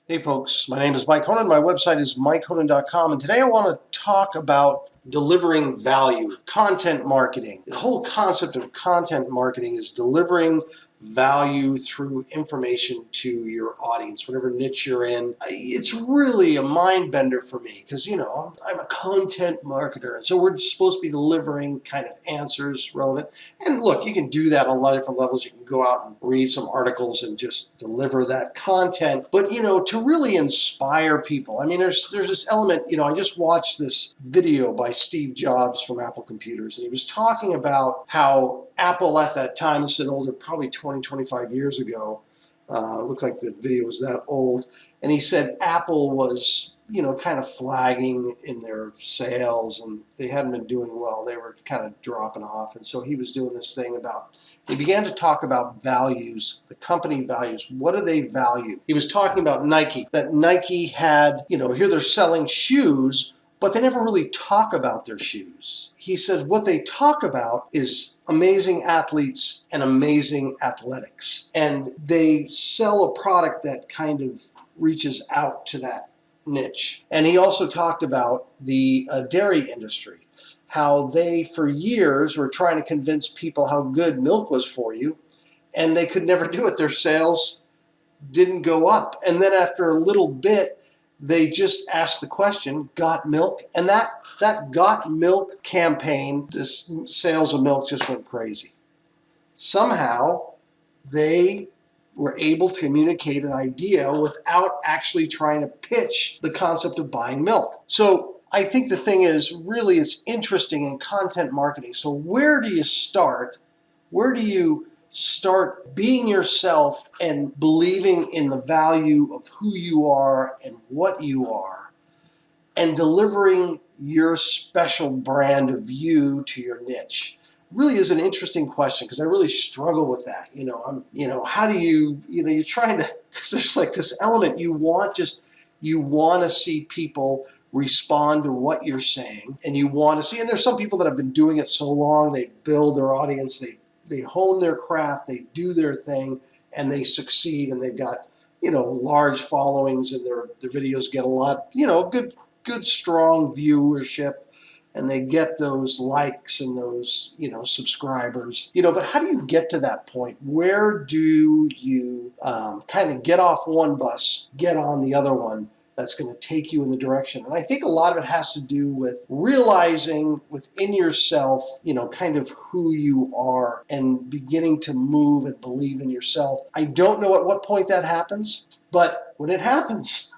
Hey folks, my name is Mike Honan. My website is MikeHonan.com, and today I want to talk about delivering value, content marketing. The whole concept of content marketing is delivering value through information to your audience, whatever niche you're in. It's really a mind bender for me because, I'm a content marketer, and so we're supposed to be delivering kind of answers relevant. And look, you can do that on a lot of different levels. You can go out and read some articles and just deliver that content. But, to really inspire people, there's this element, I just watched this video by Steve Jobs from Apple Computers, and he was talking about how Apple at that time, this is an older, probably 20, 25 years ago, it looks like the video was that old, and he said Apple was, kind of flagging in their sales, and they hadn't been doing well. They were kind of dropping off, and so he was doing this thing about, he began to talk about values, the company values. What do they value? He was talking about Nike, that Nike had, here they're selling shoes, but they never really talk about their shoes. He says what they talk about is amazing athletes and amazing athletics. And they sell a product that kind of reaches out to that niche. And he also talked about the dairy industry, how they for years were trying to convince people how good milk was for you, and they could never do it. Their sales didn't go up. And then after a little bit, they just asked the question, got milk? And that got milk campaign, this sales of milk just went crazy. Somehow they were able to communicate an idea without actually trying to pitch the concept of buying milk. So I think the thing is, really, it's interesting in content marketing. So where do you start? Where do you start being yourself and believing in the value of who you are and what you are, and delivering your special brand of you to your niche? Really is an interesting question, because I really struggle with that. How do you, you're trying to, because there's like this element you want to see people respond to what you're saying, and you want to see, and there's some people that have been doing it so long, they build their audience, they hone their craft, they do their thing, and they succeed, and they've got, large followings, and their videos get a lot, good strong viewership, and they get those likes and those, subscribers, but how do you get to that point? Where do you kind of get off one bus, get on the other one that's going to take you in the direction? And I think a lot of it has to do with realizing within yourself, kind of who you are, and beginning to move and believe in yourself. I don't know at what point that happens, but when it happens,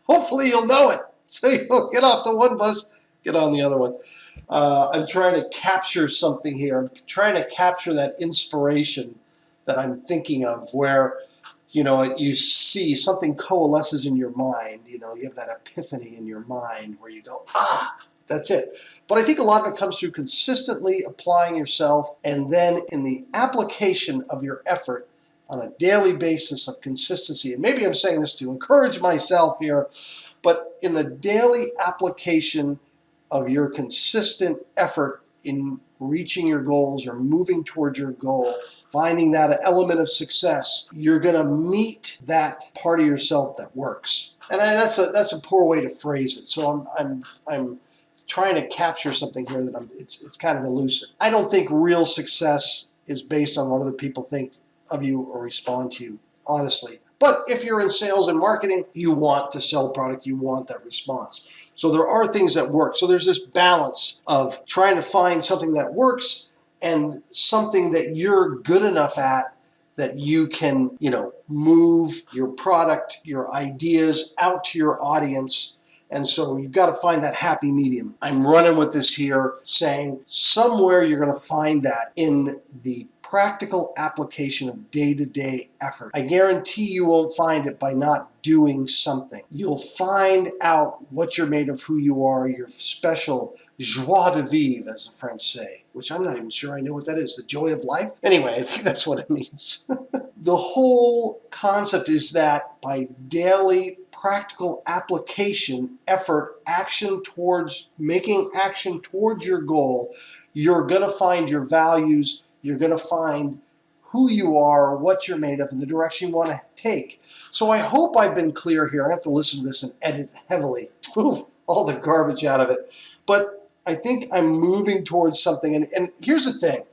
hopefully you'll know it. So you'll get off the one bus, get on the other one. I'm trying to capture something here. I'm trying to capture that inspiration that I'm thinking of, where, you see something coalesces in your mind. You have that epiphany in your mind where you go, that's it. But I think a lot of it comes through consistently applying yourself, and then in the application of your effort on a daily basis of consistency. And maybe I'm saying this to encourage myself here, but in the daily application of your consistent effort in reaching your goals or moving towards your goal, finding that element of success, you're going to meet that part of yourself that works. And that's a poor way to phrase it. So I'm trying to capture something here that it's kind of elusive. I don't think real success is based on what other people think of you or respond to you, honestly. But if you're in sales and marketing, you want to sell product, you want that response. So there are things that work. So there's this balance of trying to find something that works and something that you're good enough at that you can, move your product, your ideas out to your audience. And so you've got to find that happy medium. I'm running with this here, saying somewhere you're going to find that in the practical application of day-to-day effort. I guarantee you won't find it by not doing something. You'll find out what you're made of, who you are, your special joie de vivre, as the French say, which I'm not even sure I know what that is. The joy of life? Anyway, I think that's what it means. The whole concept is that by daily practical application, effort, action towards making action towards your goal, you're going to find your values, you're going to find who you are, what you're made of, and the direction you want to take. So I hope I've been clear here. I have to listen to this and edit heavily to move all the garbage out of it. But I think I'm moving towards something. And here's the thing.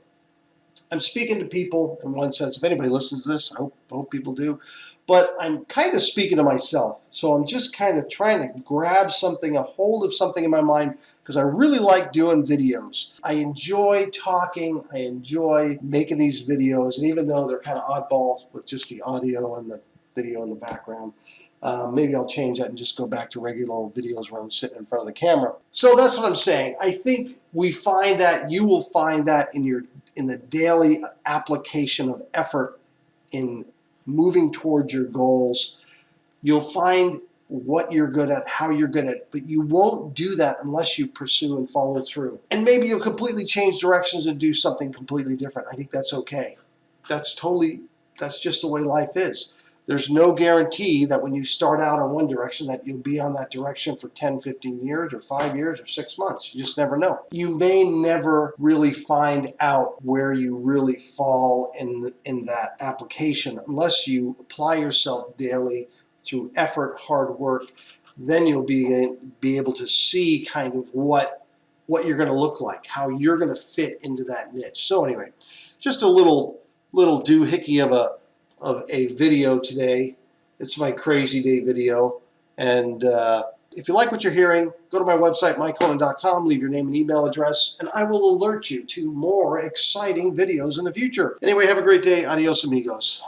I'm speaking to people in one sense. If anybody listens to this, I hope people do. But I'm kind of speaking to myself. So I'm just kind of trying to grab something, a hold of something in my mind, because I really like doing videos. I enjoy talking. I enjoy making these videos. And even though they're kind of oddball with just the audio and the video in the background, maybe I'll change that and just go back to regular old videos where I'm sitting in front of the camera. So that's what I'm saying. I think we find that, you will find that in the daily application of effort in moving towards your goals. You'll find what you're good at, how you're good at it, but you won't do that unless you pursue and follow through. And maybe you'll completely change directions and do something completely different. I think that's okay. That's just the way life is. There's no guarantee that when you start out in one direction that you'll be on that direction for 10, 15 years or 5 years or 6 months. You just never know. You may never really find out where you really fall in that application unless you apply yourself daily through effort, hard work. Then you'll be able to see kind of what you're going to look like, how you're going to fit into that niche. So anyway, just a little doohickey of a video today. It's my crazy day video. And if you like what you're hearing, go to my website, MikeConan.com, leave your name and email address, and I will alert you to more exciting videos in the future. Anyway, have a great day. Adios, amigos.